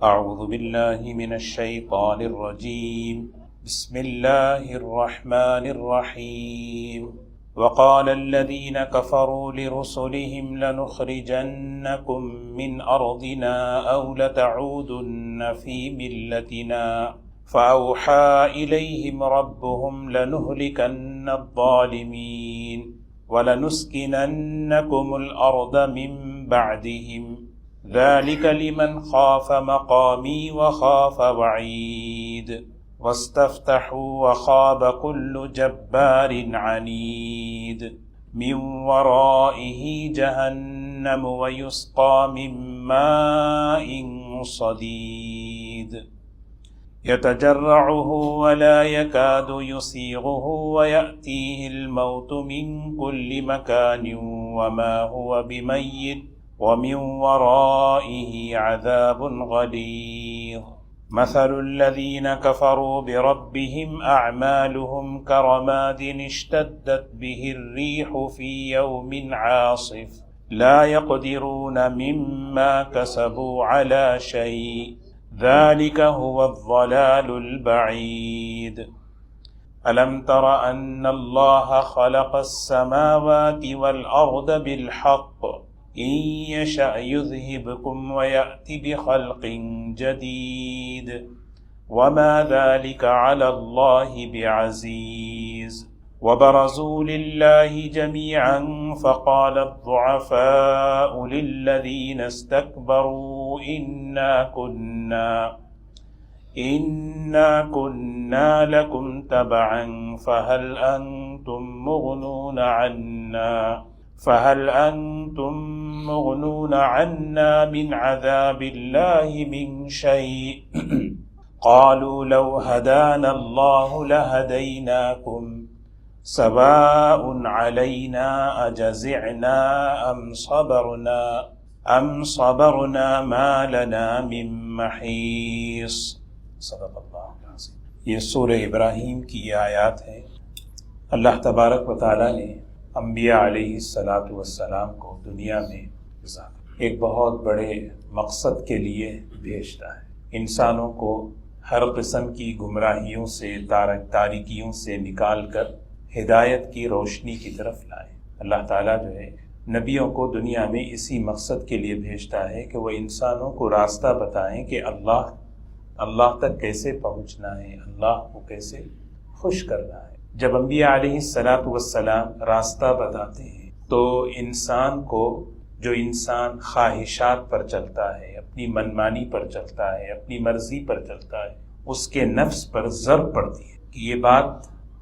اعوذ باللہ من الشیطان الرجیم بسم اللہ الرحمن الرحیم وقال الذين كفروا لرسلهم لنخرجنكم من أرضنا أو لتعودن في ملتنا فأوحى إليهم ربهم لنهلكن الظالمين ولنسكننكم الأرض من بعدهم ذلك لمن خاف مقامي وخاف وعيد واستفتحوا وخاب كل جبار عنيد من ورائه جهنم ويسقى من ماء صديد يتجرعه ولا يكاد يسيغه ويأتيه الموت من كل مكان وما هو بميت ومن ورائه عذاب غليظ مثل الذين كفروا بربهم أعمالهم كرماد اشتدت به الريح في يوم عاصف لا يقدرون مما كسبوا على شيء ذلك هو الضلال البعيد ألم تر أن الله خلق السماوات والأرض بالحق إن يشأ يذهبكم ويأتي بخلق جديد وما ذلك على الله بعزيز وبرزوا لله جميعا فقال الضعفاء للذين استكبروا إنا كنا لكم تبعا فهل أنتم مغنون عنا من عذاب الله من شيء قالوا لو هدانا الله لهديناكم سواء علينا أجزعنا أم صبرنا ما لنا من محيص صدق اللہ العظیم۔ یہ سورہ ابراہیم کی یہ آیات ہیں۔ اللہ تبارک و تعالیٰ نے انبیاء علیہ السلام کو دنیا میں ایک بہت بڑے مقصد کے لیے بھیجتا ہے، انسانوں کو ہر قسم کی گمراہیوں سے، تاریکیوں سے نکال کر ہدایت کی روشنی کی طرف لائے۔ اللہ تعالیٰ جو ہے نبیوں کو دنیا میں اسی مقصد کے لیے بھیجتا ہے کہ وہ انسانوں کو راستہ بتائیں کہ اللہ تک کیسے پہنچنا ہے، اللہ کو کیسے خوش کرنا ہے۔ جب انبیاء علیہ السلام راستہ بتاتے ہیں تو انسان کو، جو انسان خواہشات پر چلتا ہے، اپنی منمانی پر چلتا ہے، اپنی مرضی پر چلتا ہے، اس کے نفس پر ضرب پڑتی ہے کہ یہ بات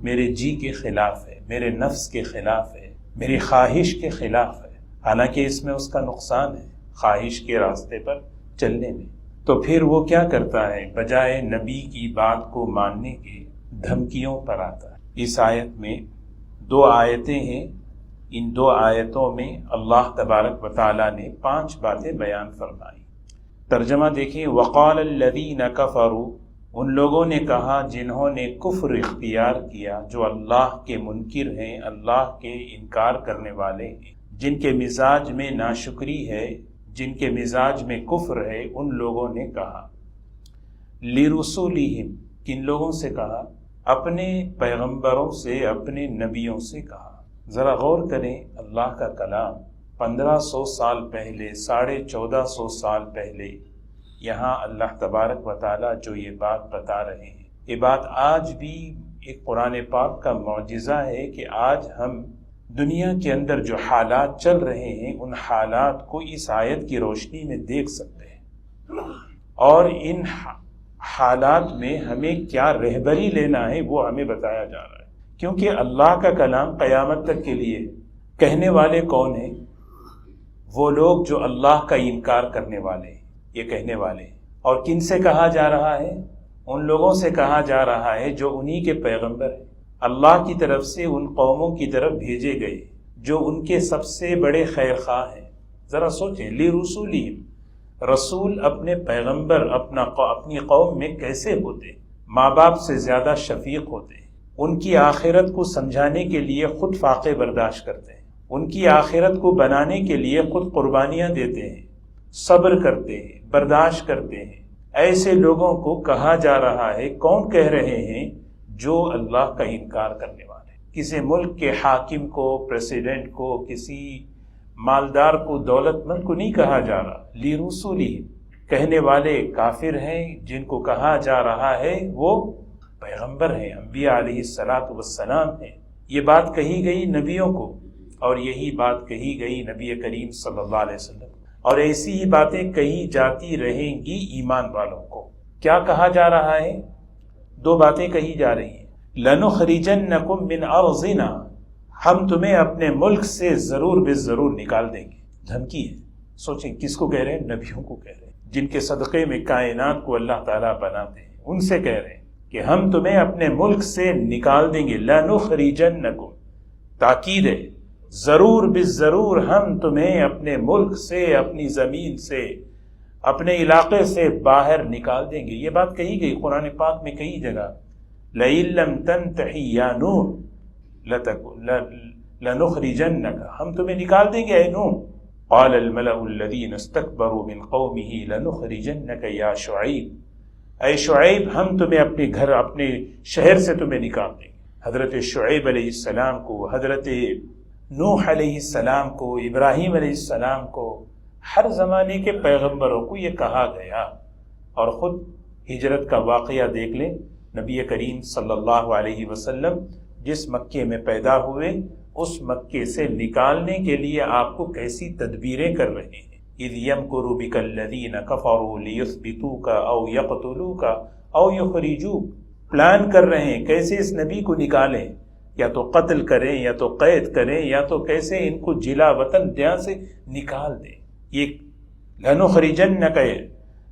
میرے جی کے خلاف ہے، میرے نفس کے خلاف ہے، میری خواہش کے خلاف ہے، حالانکہ اس میں اس کا نقصان ہے خواہش کے راستے پر چلنے میں۔ تو پھر وہ کیا کرتا ہے؟ بجائے نبی کی بات کو ماننے کے دھمکیوں پر آتا ہے۔ اس آیت میں 2 آیتیں ہیں، ان 2 آیتوں میں اللہ تبارک و تعالیٰ نے 5 باتیں بیان فرمائی۔ ترجمہ دیکھیں، وقال الذین کفروا، ان لوگوں نے کہا جنہوں نے کفر اختیار کیا، جو اللہ کے منکر ہیں، اللہ کے انکار کرنے والے ہیں، جن کے مزاج میں ناشکری ہے، جن کے مزاج میں کفر ہے، ان لوگوں نے کہا لرسولہم، کن لوگوں سے کہا؟ اپنے پیغمبروں سے، اپنے نبیوں سے کہا۔ ذرا غور کریں، اللہ کا کلام 1500 سال پہلے، 1450 سال پہلے یہاں اللہ تبارک و تعالیٰ جو یہ بات بتا رہے ہیں، یہ بات آج بھی ایک قرآن پاک کا معجزہ ہے کہ آج ہم دنیا کے اندر جو حالات چل رہے ہیں ان حالات کو اس آیت کی روشنی میں دیکھ سکتے ہیں، اور ان حالات میں ہمیں کیا رہبری لینا ہے وہ ہمیں بتایا جا رہا ہے، کیونکہ اللہ کا کلام قیامت تک کے لیے کہنے والے کون ہیں؟ وہ لوگ جو اللہ کا انکار کرنے والے ہیں، یہ کہنے والے ہیں۔ اور کن سے کہا جا رہا ہے؟ ان لوگوں سے کہا جا رہا ہے جو انہی کے پیغمبر ہیں، اللہ کی طرف سے ان قوموں کی طرف بھیجے گئے جو ان کے سب سے بڑے خیر خواہ ہیں۔ ذرا سوچیں، لرسولہم، رسول اپنے پیغمبر، اپنی قوم میں کیسے ہوتے؟ ماں باپ سے زیادہ شفیق ہوتے ہیں، ان کی آخرت کو سمجھانے کے لیے خود فاقے برداشت کرتے ہیں، ان کی آخرت کو بنانے کے لیے خود قربانیاں دیتے ہیں، صبر کرتے ہیں، برداشت کرتے ہیں، ایسے لوگوں کو کہا جا رہا ہے، کون کہہ رہے ہیں؟ جو اللہ کا انکار کرنے والے۔ کسی ملک کے حاکم کو، پریسیڈنٹ کو، کسی مالدار کو، دولت مند کو نہیں کہا جا رہا، لرسولہ، کہنے والے کافر ہیں، جن کو کہا جا رہا ہے وہ پیغمبر ہیں، انبیاء علیہ السلام ہیں۔ یہ بات کہی گئی نبیوں کو، اور یہی بات کہی گئی نبی کریم صلی اللہ علیہ وسلم، اور ایسی ہی باتیں کہی جاتی رہیں گی ایمان والوں کو۔ کیا کہا جا رہا ہے؟ دو باتیں کہی جا رہی ہیں۔ لَنُخْرِجَنَّكُم مِّنْ أَرْضِنَا، ہم تمہیں اپنے ملک سے ضرور بے ضرور نکال دیں گے۔ دھمکی ہے۔ سوچیں کس کو کہہ رہے ہیں؟ نبیوں کو کہہ رہے ہیں، جن کے صدقے میں کائنات کو اللہ تعالیٰ بناتے ہیں، ان سے کہہ رہے ہیں کہ ہم تمہیں اپنے ملک سے نکال دیں گے۔ لَنُخْرِجَنَّكُم، تاکید ہے، ضرور بالضرور ہم تمہیں اپنے ملک سے، اپنی زمین سے، اپنے علاقے سے باہر نکال دیں گے۔ یہ بات کہی گئی قرآن پاک میں کئی جگہ۔ لَئِن لَّمْ تَنْتَهِ يَا نُوحُ لَنُخْرِجَنَّكَ، ہم تمہیں نکال دیں گے اے نوح۔ قَالَ الْمَلَأُ الَّذِينَ اسْتَكْبَرُوا مِنْ قَوْمِهِ لَنُخْرِجَنَّكَ يَا شُعَيْبُ، اے شعیب ہم تمہیں اپنے گھر، اپنے شہر سے تمہیں نکال دیں گے۔ حضرت شعیب علیہ السلام کو، حضرت نوح علیہ السلام کو، ابراہیم علیہ السلام کو، ہر زمانے کے پیغمبروں کو یہ کہا گیا۔ اور خود ہجرت کا واقعہ دیکھ لیں، نبی کریم صلی اللہ علیہ وسلم جس مکے میں پیدا ہوئے، اس مکے سے نکالنے کے لیے آپ کو کیسی تدبیریں کر رہے ہیں۔ اِذْ يَمْكُرُ بِكَ الَّذِينَ كَفَرُوا لِيُثْبِتُوكَ أَوْ يَقْتُلُوكَ أَوْ يُخْرِجُوكَ، پلان کر رہے ہیں کیسے اس نبی کو نکالیں، یا تو قتل کریں، یا تو قید کریں، یا تو کیسے ان کو جلا وطن یہاں سے نکال دیں۔ یہ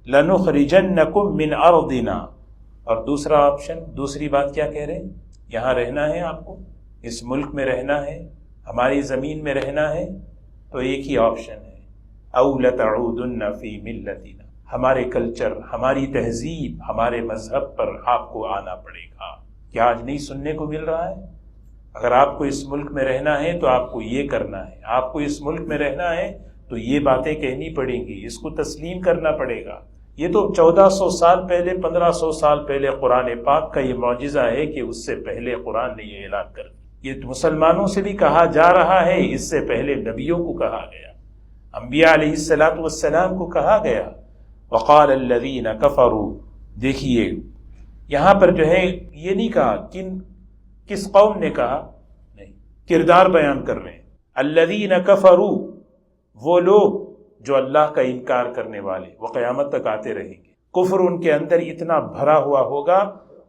لَنُخْرِجَنَّكُم مِّنْ أَرْضِنَا، اور دوسرا آپشن، دوسری بات کیا کہہ رہے ہیں؟ یہاں رہنا ہے آپ کو، اس ملک میں رہنا ہے، ہماری زمین میں رہنا ہے، تو ایک ہی آپشن ہے، أَوْ لَتَعُودُنَّ فِي مِلَّتِنَا، ہمارے کلچر، ہماری تہذیب، ہمارے مذہب پر آپ کو آنا پڑے گا۔ کیا آج نہیں سننے کو مل رہا ہے؟ اگر آپ کو اس ملک میں رہنا ہے تو آپ کو یہ کرنا ہے، آپ کو اس ملک میں رہنا ہے تو یہ باتیں کہنی پڑیں گی، اس کو تسلیم کرنا پڑے گا۔ یہ تو 1400 سال پہلے، 1500 سال پہلے قرآن پاک کا یہ معجزہ ہے کہ اس سے پہلے قرآن نے یہ اعلان کر دیا۔ یہ مسلمانوں سے بھی کہا جا رہا ہے، اس سے پہلے نبیوں کو کہا گیا، انبیاء علیہ السلام کو کہا گیا۔ وقال الذین کفروا، دیکھیے یہاں پر جو ہے یہ نہیں کہا کس قوم نے کہا، نہیں، کردار بیان کر رہے ہیں۔ الذین کفروا، وہ لوگ جو اللہ کا انکار کرنے والے، وہ قیامت تک آتے رہیں گے۔ کفر ان کے اندر اتنا بھرا ہوا ہوگا،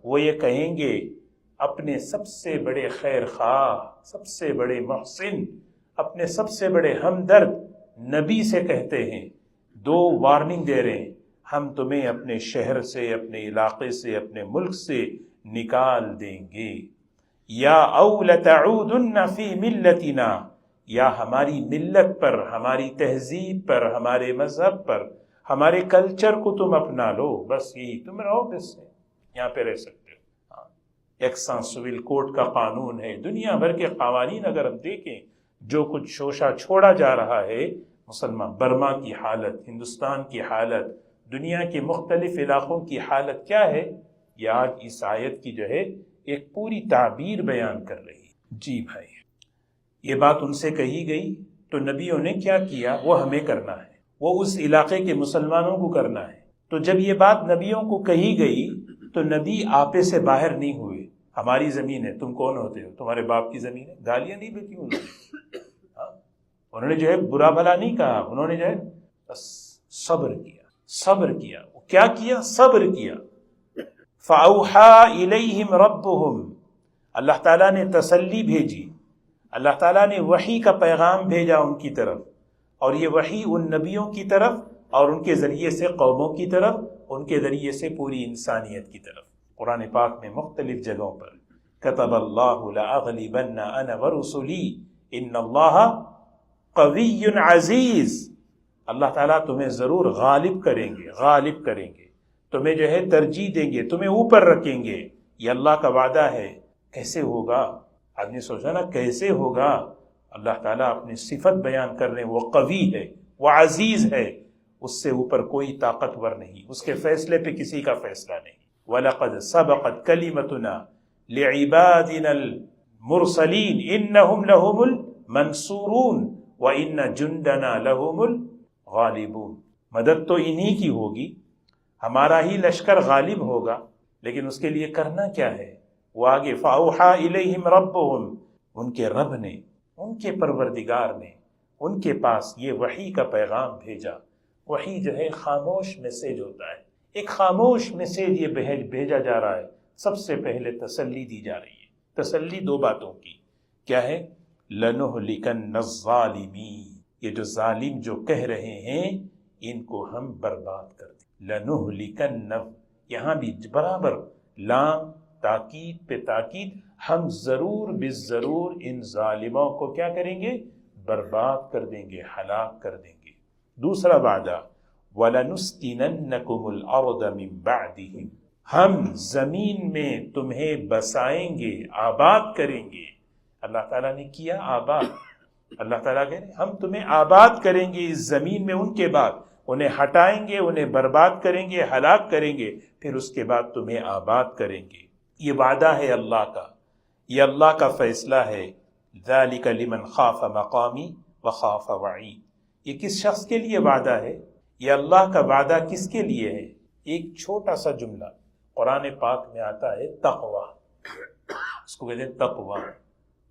وہ یہ کہیں گے، اپنے سب سے بڑے خیر خواہ، سب سے بڑے محسن، اپنے سب سے بڑے ہمدرد نبی سے کہتے ہیں، دو وارننگ دے رہے ہیں، ہم تمہیں اپنے شہر سے، اپنے علاقے سے، اپنے ملک سے نکال دیں گے، یا او لتعودن فی ملتنا، یا ہماری ملت پر، ہماری تہذیب پر، ہمارے مذہب پر، ہمارے کلچر کو تم اپنا لو، بس یہی تم رہو، بس یہاں پہ رہ سکتے ہو۔ یکساں سول کوڈ کا قانون ہے، دنیا بھر کے قوانین اگر ہم دیکھیں، جو کچھ شوشہ چھوڑا جا رہا ہے، مسلمان برما کی حالت، ہندوستان کی حالت، دنیا کے مختلف علاقوں کی حالت کیا ہے، یہ آج اس آیت کی جو ہے ایک پوری تعبیر بیان کر رہی ہے۔ جی بھائی، یہ بات ان سے کہی گئی تو نبیوں نے کیا کیا؟ وہ ہمیں کرنا ہے، وہ اس علاقے کے مسلمانوں کو کرنا ہے۔ تو جب یہ بات نبیوں کو کہی گئی تو نبی آپے سے باہر نہیں ہوئے، ہماری زمین ہے، تم کون ہوتے ہو، تمہارے باپ کی زمین ہے، گالیاں نہیں دیتی انہوں نے جو ہے برا بھلا نہیں کہا، انہوں نے جو ہے بس صبر کیا، صبر کیا۔ کیا کیا؟ صبر کیا۔ فَأَوْحَىٰ إِلَيْهِمْ رَبُّهُمْ، اللہ تعالیٰ نے تسلی بھیجی، اللہ تعالیٰ نے وحی کا پیغام بھیجا ان کی طرف، اور یہ وحی ان نبیوں کی طرف، اور ان کے ذریعے سے قوموں کی طرف، ان کے ذریعے سے پوری انسانیت کی طرف۔ قرآن پاک میں مختلف جگہوں پر كَتَبَ اللَّهُ لَأَغْلِبَنَّ أَنَا وَرُسُلِي إِنَّ اللَّهَ قَوِيٌّ عَزِيزٌ، اللہ تعالیٰ تمہیں ضرور غالب کریں گے، غالب کریں گے، تمہیں جو ہے ترجیح دیں گے، تمہیں اوپر رکھیں گے، یہ اللہ کا وعدہ ہے۔ کیسے ہوگا؟ آدمی سوچا نا کیسے ہوگا؟ اللہ تعالیٰ اپنی صفت بیان کر رہے ہیں، وہ قوی ہے، وہ عزیز ہے، اس سے اوپر کوئی طاقتور نہیں، اس کے فیصلے پہ کسی کا فیصلہ نہیں۔ وَلَقَدْ سَبَقَتْ كَلِمَتُنَا لِعِبَادِنَا الْمُرْسَلِينَ إِنَّهُمْ لَهُمُ الْمَنْصُورُونَ وَإِنَّ جُنْدَنَا لَهُمُ الْغَالِبُونَ۔ مدد تو انہی کی ہوگی، ہمارا ہی لشکر غالب ہوگا، لیکن اس کے لیے کرنا کیا ہے؟ وہ آگے فَأَوْحَىٰ إِلَيْهِمْ رَبُّهُمْ، ان کے رب نے، ان کے پروردگار نے ان کے پاس یہ وحی کا پیغام بھیجا۔ وحی جو ہے خاموش میسیج ہوتا ہے، ایک خاموش میسیج یہ بھیجا جا رہا ہے۔ سب سے پہلے تسلی دی جا رہی ہے، تسلی دو باتوں کی، کیا ہے؟ لَنُهْلِكَنَّ الظَّالِمِينَ، یہ جو ظالم جو کہہ رہے ہیں ان کو ہم برباد کر دیں۔ لَنُهْلِكَنَّ، یہاں بھی برابر لام تاکید پہ تاکید، ہم ضرور بالضرور ان ظالموں کو کیا کریں گے؟ برباد کر دیں گے، ہلاک کر دیں گے۔ دوسرا وعدہ وَلَنُسْكِنَنَّكُمُ الْأَرْضَ مِنْ بَعْدِهِمْ، ہم زمین میں تمہیں بسائیں گے، آباد کریں گے۔ اللہ تعالیٰ نے کیا آباد، اللہ تعالیٰ کہہ رہے ہیں ہم تمہیں آباد کریں گے اس زمین میں، ان کے بعد انہیں ہٹائیں گے، انہیں برباد کریں گے، ہلاک کریں گے، پھر اس کے بعد تمہیں آباد کریں گے۔ یہ وعدہ ہے اللہ کا، یہ اللہ کا فیصلہ ہے۔ ذَلِكَ لِمَنْ خَافَ مَقَامِي وَخَافَ وَعِيدِ، یہ کس شخص کے لیے وعدہ ہے؟ یہ اللہ کا وعدہ کس کے لیے ہے؟ ایک چھوٹا سا جملہ قرآن پاک میں آتا ہے، تقوی، اس کو کہتے ہیں تقوی،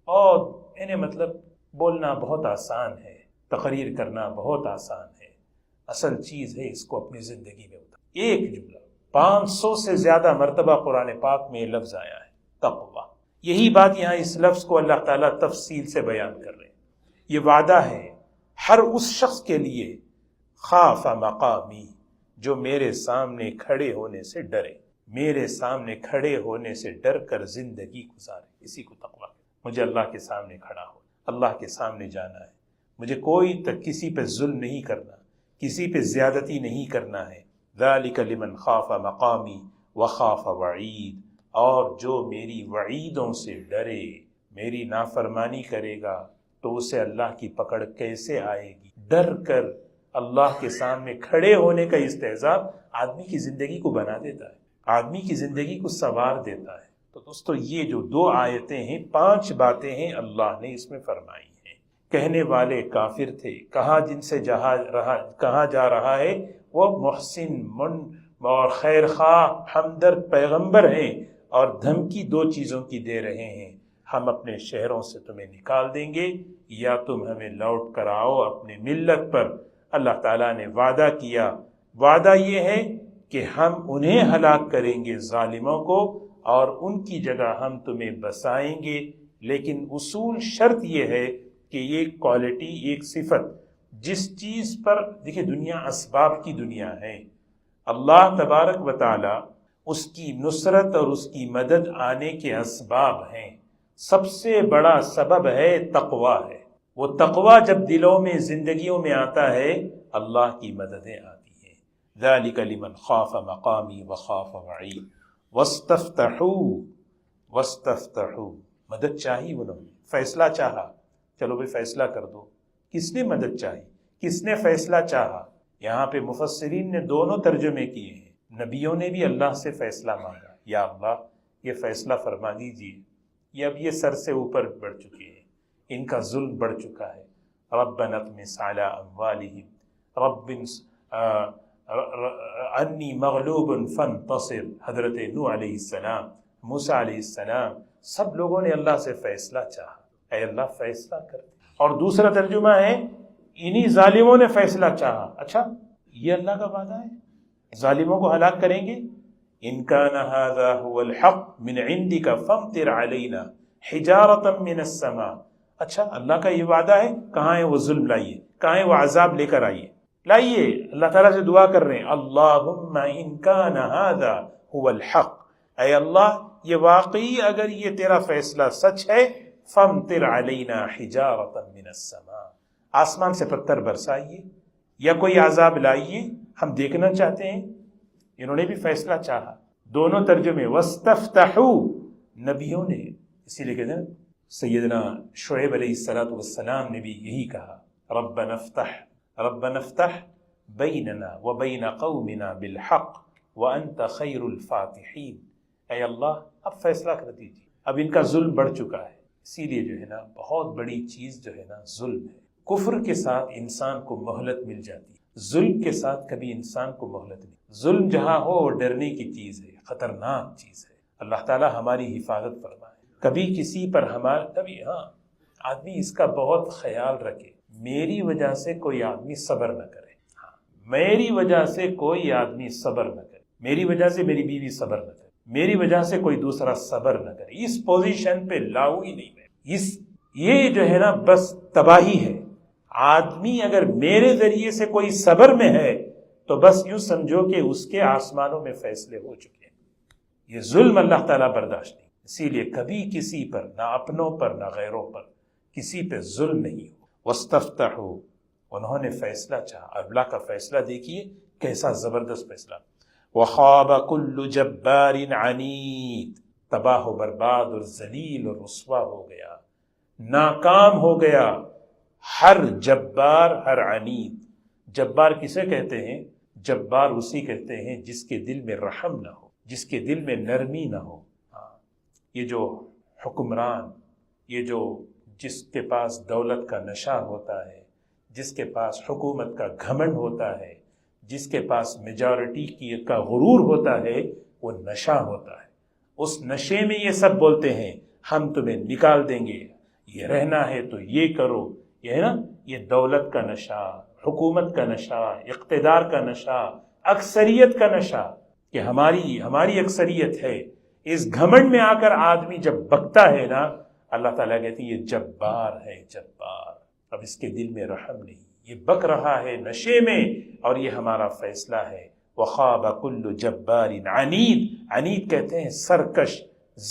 اور انہیں مطلب بولنا بہت آسان ہے، تقریر کرنا بہت آسان ہے، اصل چیز ہے اس کو اپنی زندگی میں اتار۔ ایک جملہ 500 سے زیادہ مرتبہ قرآن پاک میں یہ لفظ آیا ہے، تقوی۔ یہی بات یہاں اس لفظ کو اللہ تعالیٰ تفصیل سے بیان کر رہے ہیں۔ یہ وعدہ ہے ہر اس شخص کے لیے، خاف مقامی، جو میرے سامنے کھڑے ہونے سے ڈرے، میرے سامنے کھڑے ہونے سے ڈر کر زندگی گزارے، اسی کو تقویٰ ہے۔ مجھے اللہ کے سامنے کھڑا ہو، اللہ کے سامنے جانا ہے، مجھے کوئی کسی پہ ظلم نہیں کرنا، کسی پہ زیادتی نہیں کرنا ہے۔ ذَلِكَ لِمَنْ خَافَ مَقَامِي وَخَافَ وَعِيدِ، اور جو میری وعیدوں سے ڈرے، میری نافرمانی کرے گا تو اسے اللہ کی پکڑ کیسے آئے گی؟ ڈر کر اللہ کے سامنے کھڑے ہونے کا استعداد آدمی کی زندگی کو بنا دیتا ہے، آدمی کی زندگی کو سنوار دیتا ہے۔ تو دوستو یہ جو 2 آیتیں ہیں، 5 باتیں ہیں اللہ نے اس میں فرمائی ہیں۔ کہنے والے کافر تھے، کہا جن سے کہا جا رہا ہے وہ محسن اور خیر خواہ ہمدرد پیغمبر ہیں، اور دھمکی 2 چیزوں کی دے رہے ہیں، ہم اپنے شہروں سے تمہیں نکال دیں گے یا تم ہمیں لوٹ کر آؤ اپنے ملت پر۔ اللہ تعالیٰ نے وعدہ کیا، وعدہ یہ ہے کہ ہم انہیں ہلاک کریں گے ظالموں کو، اور ان کی جگہ ہم تمہیں بسائیں گے، لیکن اصول شرط یہ ہے کہ یہ کوالٹی، ایک صفت، جس چیز پر دیکھیں دنیا اسباب کی دنیا ہے، اللہ تبارک و تعالی اس کی نصرت اور اس کی مدد آنے کے اسباب ہیں۔ سب سے بڑا سبب ہے تقوی ہے، وہ تقوی جب دلوں میں زندگیوں میں آتا ہے اللہ کی مددیں آتی ہیں۔ ذَلِكَ لِمَنْ خَافَ مَقَامِي وَخَافَ وَعِيدِ وَاسْتَفْتَحُوا، مدد چاہی انہوں نے، فیصلہ چاہا، چلو بھائی فیصلہ کر دو۔ کس نے مدد چاہی؟ کس نے فیصلہ چاہا؟ یہاں پہ مفسرین نے دونوں ترجمے کیے ہیں۔ نبیوں نے بھی اللہ سے فیصلہ مانگا، یا اللہ یہ فیصلہ فرما دیجیے، یہ اب یہ سر سے اوپر بڑھ چکے ہیں، ان کا ظلم بڑھ چکا ہے۔ ربنا اطمس علی اموالہم، رب انی مغلوب فانتصر، حضرت نوح علیہ السلام، موسیٰ علیہ السلام، سب لوگوں نے اللہ سے فیصلہ چاہا، اے اللہ فیصلہ کر دے۔ اور دوسرا ترجمہ ہے انہی ظالموں نے فیصلہ چاہا۔ اچھا یہ اللہ کا وعدہ ہے، ظالموں کو ہلاک کریں گے۔ ان کان ھذا ھو الحق من عندک فامطر علینا حجارۃ من السماء، اچھا اللہ کا یہ وعدہ ہے، کہاں ہے وہ ظلم لائیے، کہاں ہے وہ عذاب لے کر آئیے، لائیے۔ اللہ تعالیٰ سے دعا کر رہے ہیں اللہم ان کان ھذا ھو الحق، اے اللہ یہ واقعی اگر یہ تیرا فیصلہ سچ ہے، فامطر علینا حجارۃ من السماء، آسمان سے پتھر برسائیے یا کوئی عذاب لائیے، ہم دیکھنا چاہتے ہیں۔ انہوں نے بھی فیصلہ چاہا۔ دونوں ترجمے واستفتحوا، نبیوں نے، اسی لیے کہتے ہیں سیدنا شعیب علیہ السلام نے بھی یہی کہا، ربنا افتح بیننا وبین قومنا بالحق وانت خیر الفاتحین۔ اے اللہ اب فیصلہ کر دیجیے، اب ان کا ظلم بڑھ چکا ہے۔ اسی لیے جو ہے نا بہت بڑی چیز جو ہے نا ظلم ہے۔ کفر کے ساتھ انسان کو مہلت مل جاتی ہے، ظلم کے ساتھ کبھی انسان کو مہلت نہیں۔ ظلم جہاں ہو وہ ڈرنے کی چیز ہے، خطرناک چیز ہے۔ اللہ تعالی ہماری حفاظت فرمائے۔ کبھی کسی پر کبھی آدمی اس کا بہت خیال رکھے، میری وجہ سے کوئی آدمی صبر نہ کرے، میری وجہ سے کوئی آدمی صبر نہ کرے، میری وجہ سے میری بیوی صبر نہ کرے، میری وجہ سے کوئی دوسرا صبر نہ کرے۔ اس پوزیشن پہ لاؤ ہی نہیں میں، یہ جو ہے نا بس تباہی ہے۔ آدمی اگر میرے ذریعے سے کوئی صبر میں ہے تو بس یوں سمجھو کہ اس کے آسمانوں میں فیصلے ہو چکے ہیں۔ یہ ظلم اللہ تعالیٰ برداشت نہیں، اسی لیے کبھی کسی پر، نہ اپنوں پر نہ غیروں پر، کسی پہ ظلم نہیں ہو۔ وَاسْتَفْتَحُوا، انہوں نے فیصلہ چاہا۔ اللہ کا فیصلہ دیکھیے کیسا زبردست فیصلہ۔ وَخَابَ كُلُّ جَبَّارٍ عَنِيدٍ، تباہ و برباد اور ذلیل اور رسوا ہو گیا، ناکام ہو گیا ہر جبار، ہر عنید۔ جبار کسے کہتے ہیں؟ جبار اسی کہتے ہیں جس کے دل میں رحم نہ ہو، جس کے دل میں نرمی نہ ہو۔ یہ جو حکمران، یہ جو جس کے پاس دولت کا نشہ ہوتا ہے، جس کے پاس حکومت کا گھمنڈ ہوتا ہے، جس کے پاس میجارٹی کا غرور ہوتا ہے، وہ نشہ ہوتا ہے۔ اس نشے میں یہ سب بولتے ہیں ہم تمہیں نکال دیں گے، یہ رہنا ہے تو یہ کرو، یہ ہے نا، یہ دولت کا نشہ، حکومت کا نشہ، اقتدار کا نشہ، اکثریت کا نشہ کہ ہماری اکثریت ہے۔ اس گھمنڈ میں آ کر آدمی جب بکتا ہے نا، اللہ تعالیٰ کہتے ہیں یہ جبار ہے، جبار۔ اب اس کے دل میں رحم نہیں، یہ بک رہا ہے نشے میں، اور یہ ہمارا فیصلہ ہے۔ وَخَابَ كُلُّ جَبَّارٍ عَنِيدٍ، عنید کہتے ہیں سرکش،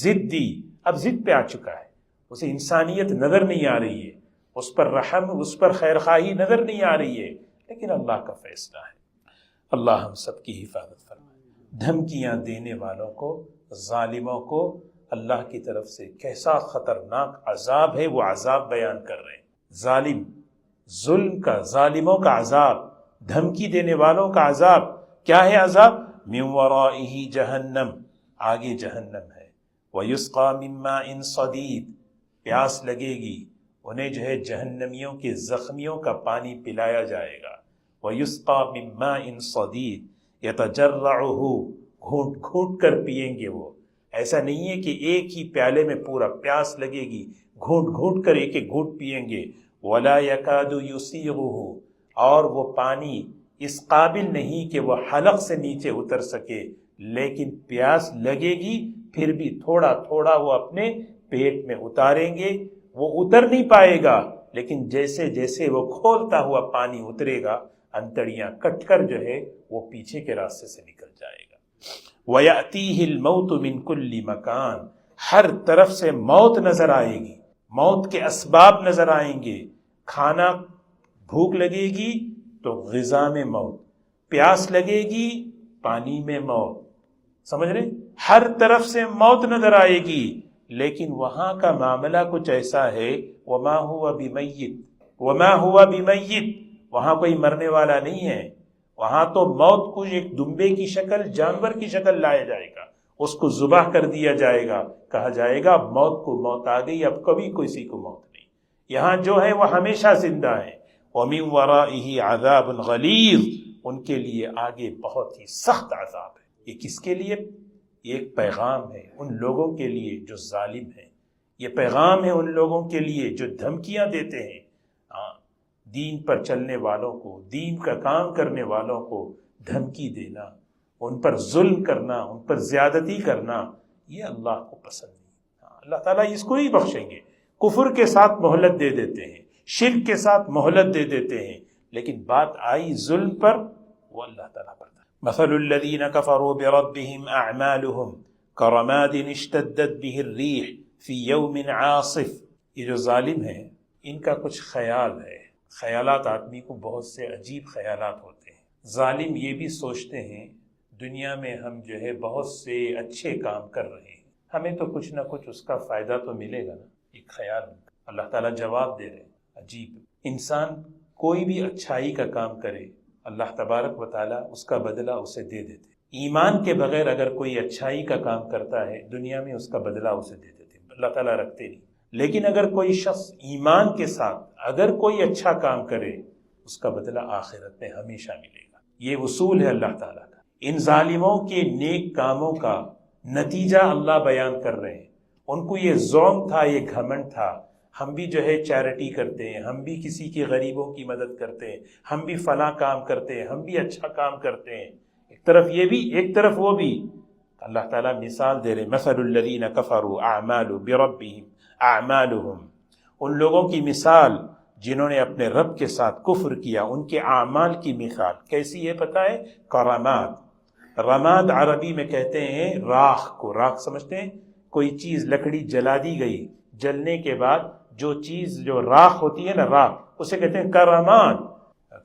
ضدی۔ اب ضد پہ آ چکا ہے، اسے انسانیت نظر نہیں آ رہی ہے، اس پر رحم، اس پر خیرخواہی نظر نہیں آ رہی ہے، لیکن اللہ کا فیصلہ ہے۔ اللہ ہم سب کی حفاظت فرمائے۔ دھمکیاں دینے والوں کو، ظالموں کو اللہ کی طرف سے کیسا خطرناک عذاب ہے، وہ عذاب بیان کر رہے ہیں۔ ظالم، ظلم کا، ظالموں کا عذاب، دھمکی دینے والوں کا عذاب کیا ہے؟ عذاب من ورائہ جہنم، آگے جہنم ہے۔ وَيُسْقَى مِن مَّاءٍ صَدِيدٍ، پیاس لگے گی انہیں جو ہے جہنمیوں کے زخمیوں کا پانی پلایا جائے گا۔ وَيُسْقَى مِن مَّاءٍ صَدِيدٍ يَتَجَرَّعُهُ، گھونٹ گھونٹ کر پیئیں گے وہ۔ ایسا نہیں ہے کہ ایک ہی پیالے میں پورا، پیاس لگے گی گھونٹ گھونٹ کر ایک ایک گھونٹ پیئیں گے۔ وَلَا يَكَادُ يُسِيغُهُ، اور وہ پانی اس قابل نہیں کہ وہ حلق سے نیچے اتر سکے، لیکن پیاس لگے گی پھر بھی تھوڑا تھوڑا وہ اپنے پیٹ میں اتاریں گے۔ وہ اتر نہیں پائے گا، لیکن جیسے جیسے وہ کھولتا ہوا پانی اترے گا، انتڑیاں کٹ کر جو ہے وہ پیچھے کے راستے سے نکل جائے گا۔ وَيَأْتِيهِ الْمَوْتُ مِنْ كُلِّ مَكَانٍ، ہر طرف سے موت نظر آئے گی، موت کے اسباب نظر آئیں گے۔ کھانا، بھوک لگے گی تو غذا میں موت، پیاس لگے گی پانی میں موت، سمجھ رہے؟ ہر طرف سے موت نظر آئے گی، لیکن وہاں کا معاملہ کچھ ایسا ہے، وَمَا هُوَ بِمَيِّتٍ، وَمَا هُوَ بِمَيِّتٍ، وہاں کوئی مرنے والا نہیں ہے۔ وہاں تو موت کو ایک دمبے کی شکل، جانور کی شکل لایا جائے گا، اس کو ذبح کر دیا جائے گا، کہا جائے گا اب موت کو موت آ گئی، اب کبھی کسی کو موت نہیں۔ یہاں جو ہے وہ ہمیشہ زندہ ہے۔ وَمِن وَرَائِهِ عَذَابٌ غَلِيظٌ، ان کے لیے آگے بہت ہی سخت عذاب ہے۔ یہ کس کے لیے؟ یہ ایک پیغام ہے ان لوگوں کے لیے جو ظالم ہیں، یہ پیغام ہے ان لوگوں کے لیے جو دھمکیاں دیتے ہیں۔ دین پر چلنے والوں کو، دین کا کام کرنے والوں کو دھمکی دینا، ان پر ظلم کرنا، ان پر زیادتی کرنا، یہ اللہ کو پسند نہیں۔ اللہ تعالیٰ اس کو ہی بخشیں گے۔ کفر کے ساتھ مہلت دے دیتے ہیں، شرک کے ساتھ مہلت دے دیتے ہیں، لیکن بات آئی ظلم پر، وہ اللہ تعالیٰ پر۔ مثل الذين كفروا بربهم أعمالهم كرماد اشتدت به الريح في يوم عاصف۔ یہ جو ظالم ہیں ان کا کچھ خیال ہے، خیالات آدمی کو بہت سے عجیب خیالات ہوتے ہیں۔ ظالم یہ بھی سوچتے ہیں دنیا میں ہم جو ہے بہت سے اچھے کام کر رہے ہیں، ہمیں تو کچھ نہ کچھ اس کا فائدہ تو ملے گا نا، ایک خیال۔ اللہ تعالیٰ جواب دے رہے ہیں، عجیب، انسان کوئی بھی اچھائی کا کام کرے اللہ تبارک و تعالیٰ اس کا بدلہ اسے دے دیتے۔ ایمان کے بغیر اگر کوئی اچھائی کا کام کرتا ہے دنیا میں اس کا بدلہ اسے دے دیتے، اللہ تعالیٰ رکھتے نہیں۔ لیکن اگر کوئی شخص ایمان کے ساتھ اگر کوئی اچھا کام کرے اس کا بدلہ آخرت میں ہمیشہ ملے گا۔ یہ اصول ہے اللہ تعالیٰ کا۔ ان ظالموں کے نیک کاموں کا نتیجہ اللہ بیان کر رہے ہیں۔ ان کو یہ ذوق تھا، یہ گھمنڈ تھا، ہم بھی جو ہے چیریٹی کرتے ہیں، ہم بھی کسی کے غریبوں کی مدد کرتے ہیں، ہم بھی فلاں کام کرتے ہیں، ہم بھی اچھا کام کرتے ہیں، ایک طرف یہ بھی ایک طرف وہ بھی۔ اللہ تعالیٰ مثال دے رہے، مثل الذین کفروا اعمال بربہم اعمالہم، ان لوگوں کی مثال جنہوں نے اپنے رب کے ساتھ کفر کیا، ان کے اعمال کی مثال کیسی ہے پتہ ہے؟ کرماد۔ رماد عربی میں کہتے ہیں راکھ کو، راکھ سمجھتے ہیں؟ کوئی چیز لکڑی جلا دی گئی، جلنے کے بعد جو چیز جو راکھ ہوتی ہے نا، راکھ، اسے کہتے ہیں کرماد،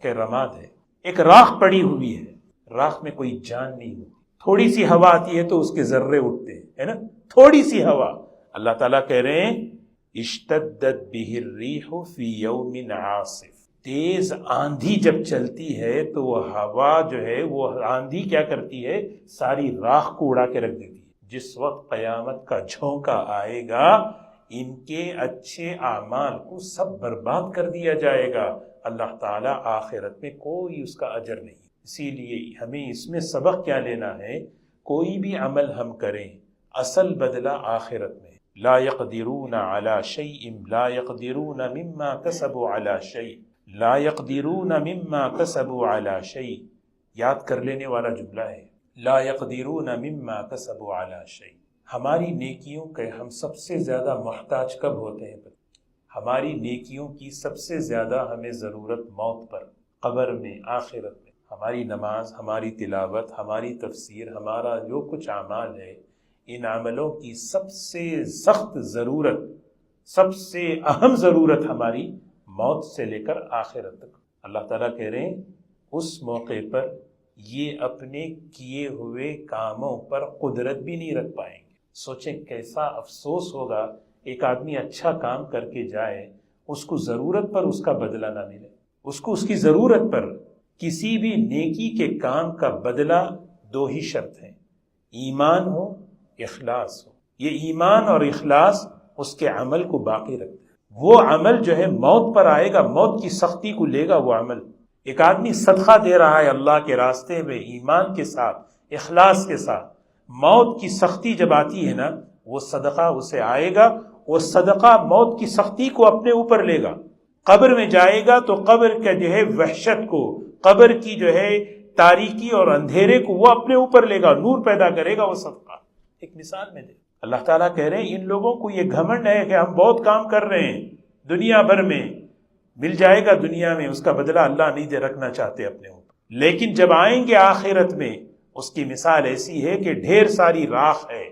کہ رماد ہے۔ ایک راکھ پڑی ہوئی ہے، راکھ میں کوئی جان نہیں ہوتی، تھوڑی سی ہوا آتی ہے تو اس کے ذرے اٹھتے ہیں، ہے نا، تھوڑی سی ہوا۔ اللہ تعالیٰ کہہ رہے ہیں اشتدت بہ الریح فی یوم عاصف، تیز آندھی جب چلتی ہے تو وہ ہوا جو ہے، وہ آندھی کیا کرتی ہے؟ ساری راکھ کو اڑا کے رکھ دیتی ہے۔ جس وقت قیامت کا جھونکا آئے گا ان کے اچھے اعمال کو سب برباد کر دیا جائے گا، اللہ تعالیٰ آخرت میں کوئی اس کا اجر نہیں۔ اسی لیے ہمیں اس میں سبق کیا لینا ہے؟ کوئی بھی عمل ہم کریں اصل بدلہ آخرت میں۔ لا يقدرون على شيء لا يقدرون مما كسبوا على شيء لا يقدرون مما كسبوا على شيء، یاد کر لینے والا جملہ ہے، لا يقدرون مما كسبوا على شيء۔ ہماری نیکیوں کے ہم سب سے زیادہ محتاج کب ہوتے ہیں؟ ہماری نیکیوں کی سب سے زیادہ ہمیں ضرورت موت پر، قبر میں، آخرت میں۔ ہماری نماز، ہماری تلاوت، ہماری تفسیر، ہمارا جو کچھ اعمال ہے، ان عملوں کی سب سے سخت ضرورت، سب سے اہم ضرورت ہماری موت سے لے کر آخرت تک۔ اللہ تعالیٰ کہہ رہے ہیں اس موقع پر یہ اپنے کیے ہوئے کاموں پر قدرت بھی نہیں رکھ پائیں گے۔ سوچیں کیسا افسوس ہوگا، ایک آدمی اچھا کام کر کے جائے، اس کو ضرورت پر اس کا بدلہ نہ ملے، اس کو اس کی ضرورت پر۔ کسی بھی نیکی کے کام کا بدلہ دو ہی شرط ہیں، ایمان ہو، اخلاص ہو۔ یہ ایمان اور اخلاص اس کے عمل کو باقی رکھتا ہے۔ وہ عمل جو ہے موت پر آئے گا، موت کی سختی کو لے گا وہ عمل۔ ایک آدمی صدقہ دے رہا ہے اللہ کے راستے میں ایمان کے ساتھ، اخلاص کے ساتھ، موت کی سختی جب آتی ہے نا، وہ صدقہ اسے آئے گا، وہ صدقہ موت کی سختی کو اپنے اوپر لے گا۔ قبر میں جائے گا تو قبر کا جو ہے وحشت کو، قبر کی جو ہے تاریکی اور اندھیرے کو وہ اپنے اوپر لے گا، نور پیدا کرے گا وہ صدقہ۔ ایک مثال میں دے، اللہ تعالیٰ کہہ رہے ہیں ان لوگوں کو یہ گھمنڈ ہے کہ ہم بہت کام کر رہے ہیں دنیا بھر میں، مل جائے گا دنیا میں، اس کا بدلہ اللہ نہیں دے رکھنا چاہتے اپنے اوپر۔ لیکن جب آئیں گے آخرت میں، اس کی مثال ایسی ہے کہ ڈھیر ساری راکھ ہے،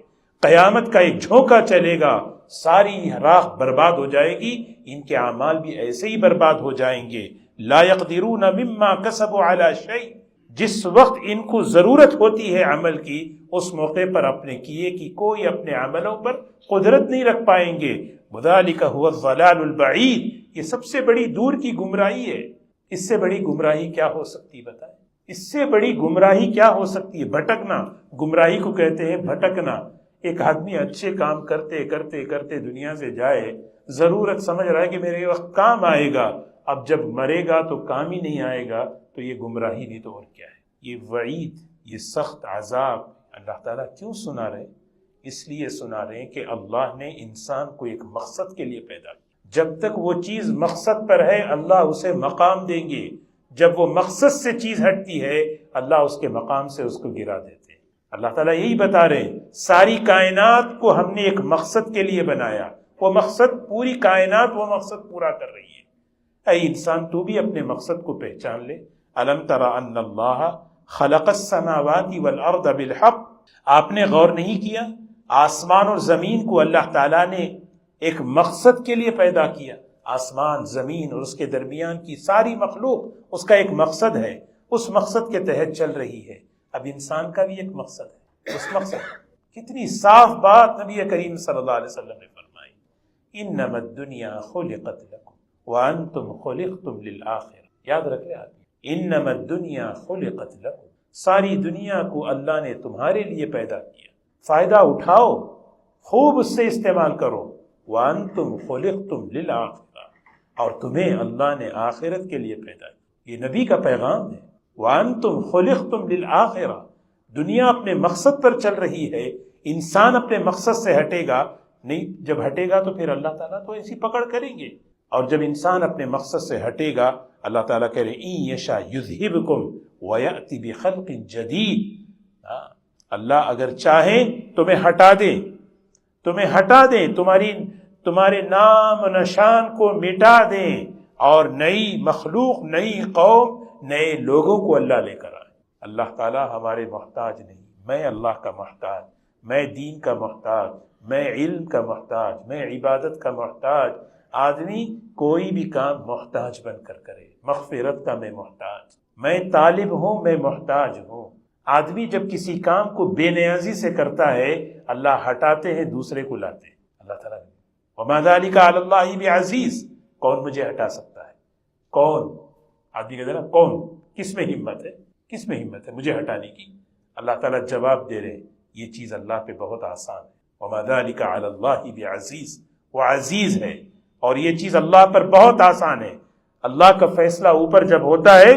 قیامت کا ایک جھونکا چلے گا، ساری راکھ برباد ہو جائے گی، ان کے اعمال بھی ایسے ہی برباد ہو جائیں گے۔ لا يقدرون مما كسبوا على شيء، جس وقت ان کو ضرورت ہوتی ہے عمل کی، اس موقع پر اپنے کیے کی کوئی اپنے عملوں پر قدرت نہیں رکھ پائیں گے۔ وذلك هو الضلال البعید، یہ سب سے بڑی دور کی گمراہی ہے۔ اس سے بڑی گمراہی کیا ہو سکتی بتائیں؟ اس سے بڑی گمراہی کیا ہو سکتی ہے؟ بھٹکنا، گمراہی کو کہتے ہیں بھٹکنا۔ ایک آدمی اچھے کام کرتے کرتے کرتے دنیا سے جائے، ضرورت سمجھ رہا ہے کہ میرے وقت کام آئے گا، اب جب مرے گا تو کام ہی نہیں آئے گا، تو یہ گمراہی نہیں تو اور کیا ہے؟ یہ وعید، یہ سخت عذاب اللہ تعالیٰ کیوں سنا رہے؟ اس لیے سنا رہے ہیں کہ اللہ نے انسان کو ایک مقصد کے لیے پیدا کیا۔ جب تک وہ چیز مقصد پر ہے اللہ اسے مقام دیں گے، جب وہ مقصد سے چیز ہٹتی ہے اللہ اس کے مقام سے اس کو گرا دیتے ہیں۔ اللہ تعالیٰ یہی بتا رہے ہیں ساری کائنات کو ہم نے ایک مقصد کے لیے بنایا، وہ مقصد، پوری کائنات وہ مقصد پورا کر رہی ہے۔ اے انسان تو بھی اپنے مقصد کو پہچان لے۔ الم تر ان اللہ خلق السماوات والارض بالحق، آپ نے غور نہیں کیا آسمان اور زمین کو اللہ تعالیٰ نے ایک مقصد کے لیے پیدا کیا۔ آسمان، زمین اور اس کے درمیان کی ساری مخلوق اس کا ایک مقصد ہے، اس مقصد کے تحت چل رہی ہے۔ اب انسان کا بھی ایک مقصد ہے، اس مقصد کتنی صاف بات نبی کریم صلی اللہ علیہ وسلم نے فرمائی، انما الدنیا خلقت لکم وانتم خلقتم للآخرہ۔ یاد رکھ لے آدمی، انما الدنیا خلقت لکم، ساری دنیا کو اللہ نے تمہارے لیے پیدا کیا، فائدہ اٹھاؤ، خوب اس سے استعمال کرو۔ وانتم خلقتم للآخرہ، اور تمہیں اللہ نے آخرت کے لیے پیدا کیا۔ یہ نبی کا پیغام ہے، وانتم خلقتم للآخرہ۔ دنیا اپنے مقصد پر چل رہی ہے، انسان اپنے مقصد سے ہٹے گا نہیں، جب ہٹے گا تو پھر اللہ تعالیٰ تو ایسی پکڑ کریں گے، اور جب انسان اپنے مقصد سے ہٹے گا اللہ تعالیٰ کہہ رہے ان یشاء یذہبکم ویأتی بخلق جدید۔ اللہ اگر چاہیں تمہیں ہٹا دیں، تمہارے نام و نشان کو مٹا دیں، اور نئی مخلوق، نئی قوم، نئے لوگوں کو اللہ لے کر آئے۔ اللہ تعالیٰ ہمارے محتاج نہیں، میں اللہ کا محتاج، میں دین کا محتاج، میں علم کا محتاج، میں عبادت کا محتاج۔ آدمی کوئی بھی کام محتاج بن کر کرے، مغفرت کا میں محتاج، میں طالب ہوں، میں محتاج ہوں۔ آدمی جب کسی کام کو بے نیازی سے کرتا ہے اللہ ہٹاتے ہیں، دوسرے کو لاتے ہیں۔ اللہ تعالیٰ وما ذلک علی اللہ بعزیز، کون مجھے ہٹا سکتا ہے؟ کون؟ آدمی کہتے ہیں نا کون، کس میں ہمت ہے مجھے ہٹانے کی؟ اللہ تعالیٰ جواب دے رہے یہ چیز اللہ پہ بہت آسان ہے۔ وما ذلک علی اللہ بعزیز، وہ عزیز ہے، اور یہ چیز اللہ پر بہت آسان ہے۔ اللہ کا فیصلہ اوپر جب ہوتا ہے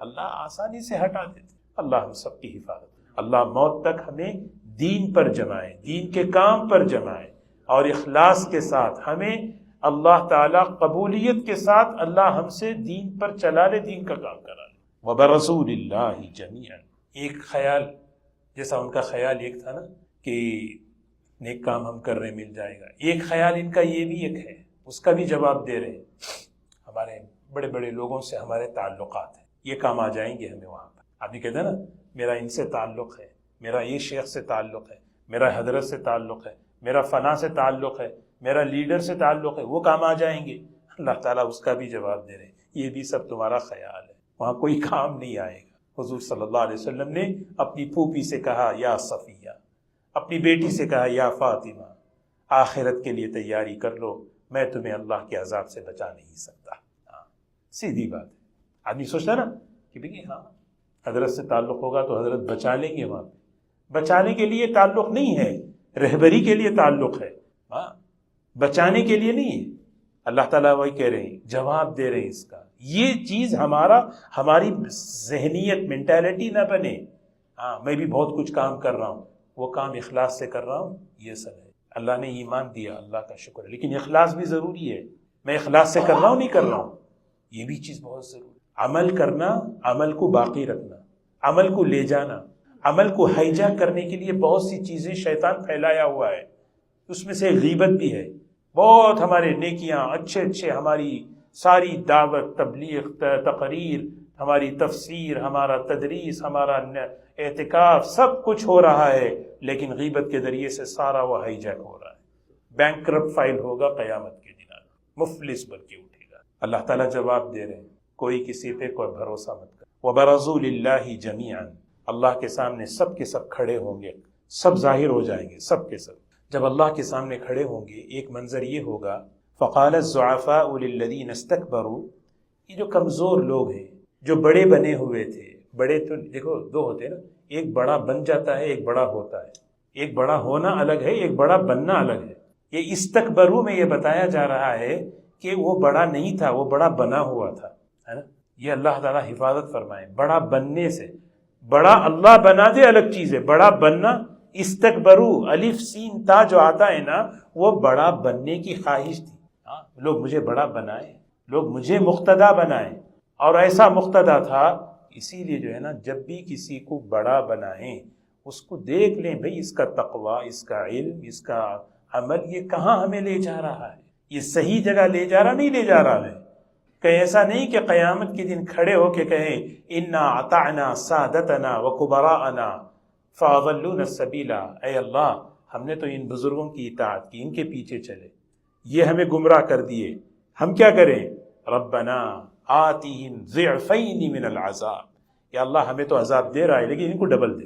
اللہ آسانی سے ہٹا دیتے۔ اللہ ہم سب کی حفاظت، اللہ موت تک ہمیں دین پر جمائے، دین کے کام پر جمائے، اور اخلاص کے ساتھ ہمیں اللہ تعالیٰ قبولیت کے ساتھ اللہ ہم سے دین پر چلا لے، دین کا کام کرا لے۔ وبرسول اللہ جمیعا، ایک خیال جیسا ان کا خیال ایک تھا نا کہ نیک کام ہم کر رہے مل جائے گا، ایک خیال ان کا یہ بھی ایک ہے، اس کا بھی جواب دے رہے ہیں۔ ہمارے بڑے بڑے لوگوں سے ہمارے تعلقات ہیں، یہ کام آ جائیں گے ہمیں وہاں پر۔ آدمی کہتے ہیں نا میرا ان سے تعلق ہے، میرا یہ شیخ سے تعلق ہے، میرا حضرت سے تعلق ہے، میرا فلاں سے تعلق ہے، میرا لیڈر سے تعلق ہے، وہ کام آ جائیں گے۔ اللہ تعالیٰ اس کا بھی جواب دے رہے ہیں، یہ بھی سب تمہارا خیال ہے، وہاں کوئی کام نہیں آئے گا۔ حضور صلی اللہ علیہ وسلم نے اپنی پھوپھی سے کہا یا صفیہ، اپنی بیٹی سے کہا یا فاطمہ، آخرت کے لیے تیاری کر لو، میں تمہیں اللہ کے عذاب سے بچا نہیں سکتا۔ سیدھی بات ہے۔ آدمی سوچتا ہے نا کہ بھئی ہاں حضرت سے تعلق ہوگا تو حضرت بچا لیں گے، وہاں پہ بچانے کے لیے تعلق نہیں ہے، رہبری کے لیے تعلق ہے، ہاں بچانے کے لیے نہیں ہے۔ اللہ تعالیٰ وہی کہہ رہے ہیں، جواب دے رہے ہیں اس کا۔ یہ چیز ہماری ذہنیت، مینٹیلٹی نہ بنے ہاں میں بھی بہت کچھ کام کر رہا ہوں، وہ کام اخلاص سے کر رہا ہوں، یہ سب ہے۔ اللہ نے ایمان دیا، اللہ کا شکر ہے، لیکن اخلاص بھی ضروری ہے۔ میں اخلاص سے کر رہا ہوں نہیں کر رہا ہوں، یہ بھی چیز بہت ضروری ہے۔ عمل کرنا، عمل کو باقی رکھنا، عمل کو لے جانا، عمل کو ہائیجیک کرنے کے لیے بہت سی چیزیں شیطان پھیلایا ہوا ہے، اس میں سے غیبت بھی ہے۔ بہت ہمارے نیکیاں، اچھے ہماری ساری دعوت، تبلیغ، تقریر، ہماری تفسیر، ہمارا تدریس، ہمارا اعتکاف، سب کچھ ہو رہا ہے، لیکن غیبت کے ذریعے سے سارا وہ ہائیجیک ہو رہا ہے۔ بینکرپٹ فائل ہوگا قیامت کے دن، مفلس بن کے اٹھے گا۔ اللہ تعالیٰ جواب دے رہے ہیں، کوئی کسی پہ کوئی بھروسہ مت کر۔ وَبَرَزُوا لِلَّهِ جَمِيعًا، اللہ کے سامنے سب کے سب کھڑے ہوں گے، سب ظاہر ہو جائیں گے، سب کے سب جب اللہ کے سامنے کھڑے ہوں گے ایک منظر یہ ہوگا، فَقَالَ الضُّعَفَاءُ لِلَّذِينَ اسْتَكْبَرُوا، یہ جو کمزور لوگ ہیں، جو بڑے بنے ہوئے تھے، بڑے تو دیکھو دو ہوتے ہیں نا، ایک بڑا بن جاتا ہے، ایک بڑا ہوتا ہے، ایک بڑا ہونا الگ ہے، ایک بڑا بننا الگ ہے۔ یہ استکبروا میں یہ بتایا جا رہا ہے کہ وہ بڑا نہیں تھا، وہ بڑا بنا ہوا تھا، ہے نا۔ یہ اللہ تعالیٰ حفاظت فرمائے بڑا بننے سے، بڑا اللہ بنا دے الگ چیز ہے، بڑا بننا، استکبروا الف سین تا جو آتا ہے نا، وہ بڑا بننے کی خواہش تھی۔ لوگ مجھے بڑا بنائیں، لوگ مجھے مقتدا بنائیں، اور ایسا مقتدا تھا، اسی لیے جو ہے نا جب بھی کسی کو بڑا بنائیں اس کو دیکھ لیں بھئی اس کا تقوی، اس کا علم، اس کا عمل یہ کہاں ہمیں لے جا رہا ہے، یہ صحیح جگہ لے جا رہا نہیں لے جا رہا ہے۔ کہیں ایسا نہیں کہ قیامت کے دن کھڑے ہو کے کہیں انا اطعنا سادتنا وکبراءنا فاضلونا السبیلا، اے اللہ ہم نے تو ان بزرگوں کی اطاعت کی، ان کے پیچھے چلے، یہ ہمیں گمراہ کر دیے، ہم کیا کریں؟ ربنا آتیہم ضعفین من العذاب، یا اللہ ہمیں تو عذاب دے رہا ہے لیکن ان کو ڈبل دے۔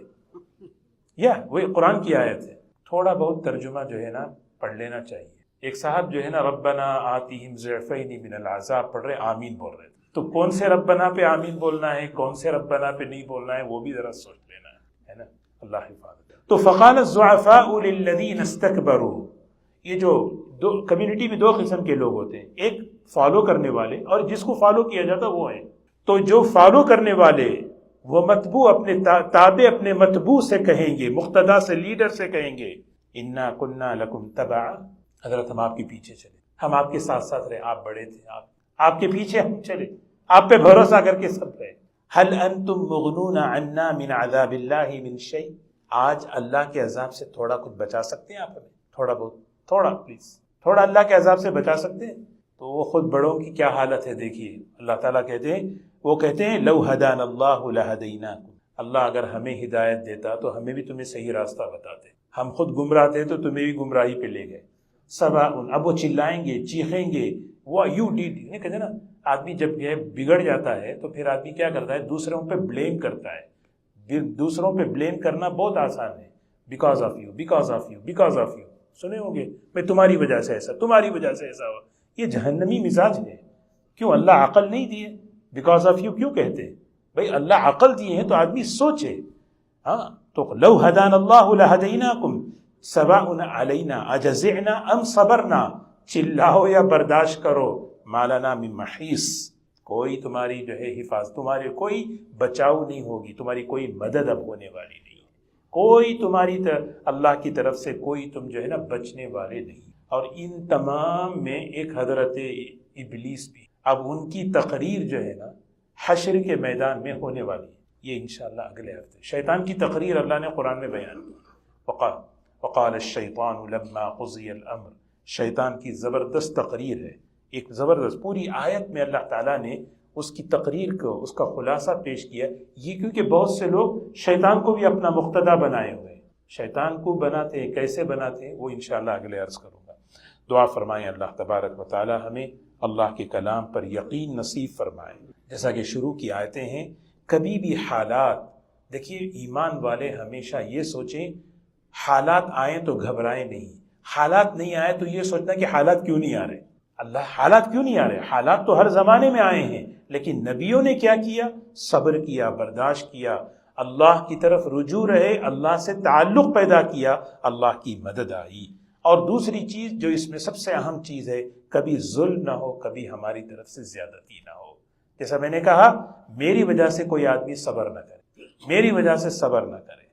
وہی قرآن کی آیت ہے، تھوڑا بہت ترجمہ جو ہے نا پڑھ لینا چاہیے۔ ایک صاحب جو ہے نا ربنا آتیہم ضعفین من العذاب پڑھ رہے، آمین بول رہے تھے، تو کون سے ربنا پہ آمین بولنا ہے، کون سے ربنا پہ نہیں بولنا ہے، وہ بھی ذرا سوچ لینا ہے نا. اللہ حفاظت. تو فقال الضعفاء للذین استکبروا، یہ جو کمیونٹی میں دو قسم کے لوگ ہوتے ہیں، ایک فالو کرنے والے اور جس کو فالو کیا جاتا وہ ہیں. تو جو فالو کرنے والے وہ متبوع اپنے تابع اپنے متبوع سے کہیں گے، مقتدا سے، لیڈر سے کہیں گے انا کننا لکم تبعا، حضرت ہم آپ کے پیچھے چلے، ہم آپ کے ساتھ ساتھ رہے، آپ بڑے تھے، آپ کے پیچھے ہم چلے، آپ پہ بھروسہ کر کے سب رہے. هل انتم مغنون عنا من عذاب اللہ من شیء، آج اللہ کے عذاب سے تھوڑا کچھ بچا سکتے ہیں آپ ہمیں؟ تھوڑا بہت، تھوڑا پلیز، تھوڑا اللہ کے عذاب سے بچا سکتے ہیں؟ تو وہ خود بڑوں کی کیا حالت ہے دیکھیے. اللہ تعالیٰ کہتے ہیں، وہ کہتے ہیں لو ہدانا اللہ لہدیناکم، اللہ اگر ہمیں ہدایت دیتا تو ہمیں بھی تمہیں صحیح راستہ بتاتے. ہم خود گمراہ تھے تو تمہیں بھی گمراہی پہ لے گئے. سواء، اب وہ چلائیں گے، چیخیں گے، وہ یو ڈیڈ، یہ کہتے ہیں نا آدمی جب یہ بگڑ جاتا ہے تو پھر آدمی کیا کرتا ہے، دوسروں پہ بلیم کرتا ہے. دوسروں پہ بلیم کرنا بہت آسان ہے. Because of you, because of you, because of you, سنے ہوں گے، میں تمہاری وجہ سے ایسا، تمہاری وجہ سے ایسا ہوا. یہ جہنمی مزاج ہے. کیوں اللہ عقل نہیں دیے؟ بیکاز آف یو کیوں کہتے ہیں؟ بھائی اللہ عقل دیے ہیں تو آدمی سوچے. ہاں تو لو ہدانا اللہ لہدیناکم سواء علینا اجزعنا ام صبرنا، چلاؤ یا برداشت کرو، ما لنا من محیص، کوئی تمہاری جو ہے حفاظت، تمہارے کوئی بچاؤ نہیں ہوگی، تمہاری کوئی مدد اب ہونے والی نہیں، کوئی تمہاری اللہ کی طرف سے کوئی تم جو ہے نا بچنے والے نہیں. اور ان تمام میں ایک حضرت ابلیس بھی، اب ان کی تقریر جو ہے نا حشر کے میدان میں ہونے والی ہے. یہ انشاءاللہ اگلے ہفتے شیطان کی تقریر اللہ نے قرآن میں بیان کی. وقال الشیطان لما قضی الامر، شیطان کی زبردست تقریر ہے، ایک زبردست پوری آیت میں اللہ تعالیٰ نے اس کی تقریر کو، اس کا خلاصہ پیش کیا. یہ کیونکہ بہت سے لوگ شیطان کو بھی اپنا مقتدا بنائے ہوئے ہیں. شیطان کو بناتے ہیں، کیسے بناتے ہیں وہ انشاءاللہ اگلے عرض کروں گا. دعا فرمائیں اللہ تبارک و تعالی ہمیں اللہ کے کلام پر یقین نصیب فرمائے. جیسا کہ شروع کی آیتیں ہیں، کبھی بھی حالات، دیکھیے ایمان والے ہمیشہ یہ سوچیں حالات آئیں تو گھبرائیں نہیں، حالات نہیں آئے تو یہ سوچنا کہ حالات کیوں نہیں آ رہے. اللہ حالات کیوں نہیں آ رہے؟ حالات تو ہر زمانے میں آئے ہیں، لیکن نبیوں نے کیا کیا؟ صبر کیا، برداشت کیا، اللہ کی طرف رجوع رہے، اللہ سے تعلق پیدا کیا، اللہ کی مدد آئی. اور دوسری چیز جو اس میں سب سے اہم چیز ہے، کبھی ظلم نہ ہو، کبھی ہماری طرف سے زیادتی نہ ہو. جیسا میں نے کہا، میری وجہ سے کوئی آدمی صبر نہ کرے، میری وجہ سے صبر نہ کرے.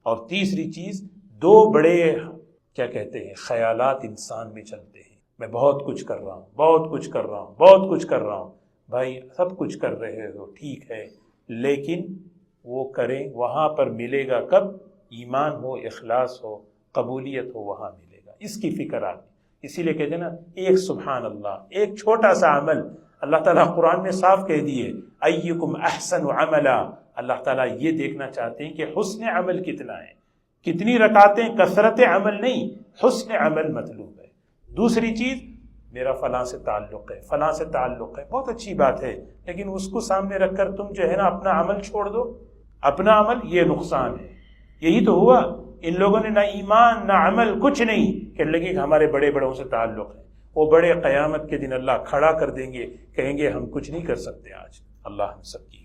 اور تیسری چیز، دو بڑے کیا کہتے ہیں خیالات انسان میں چلتے ہیں، میں بہت کچھ کر رہا ہوں، بہت کچھ کر رہا ہوں، بہت کچھ کر رہا ہوں. بھائی سب کچھ کر رہے ہو ٹھیک ہے، لیکن وہ کریں وہاں پر ملے گا کب؟ ایمان ہو، اخلاص ہو، قبولیت ہو، وہاں ملے گا. اس کی فکر آتی. اسی لیے کہتے ہیں نا، ایک سبحان اللہ، ایک چھوٹا سا عمل اللہ تعالیٰ قرآن میں صاف کہہ دیے ایکم احسن عملا. اللہ تعالیٰ یہ دیکھنا چاہتے ہیں کہ حسن عمل کتنا ہے، کتنی رکعتیں، کثرت عمل نہیں، حسن عمل مطلوب ہے. دوسری چیز، میرا فلاں سے تعلق ہے، فلاں سے تعلق ہے، بہت اچھی بات ہے، لیکن اس کو سامنے رکھ کر تم جو ہے نا اپنا عمل چھوڑ دو، اپنا عمل، یہ نقصان ہے. یہی تو ہوا، ان لوگوں نے نہ ایمان نہ عمل کچھ نہیں، کہنے لگے کہ ہمارے بڑے بڑوں سے تعلق ہے. وہ بڑے قیامت کے دن اللہ کھڑا کر دیں گے، کہیں گے ہم کچھ نہیں کر سکتے آج. اللہ ہم سب کی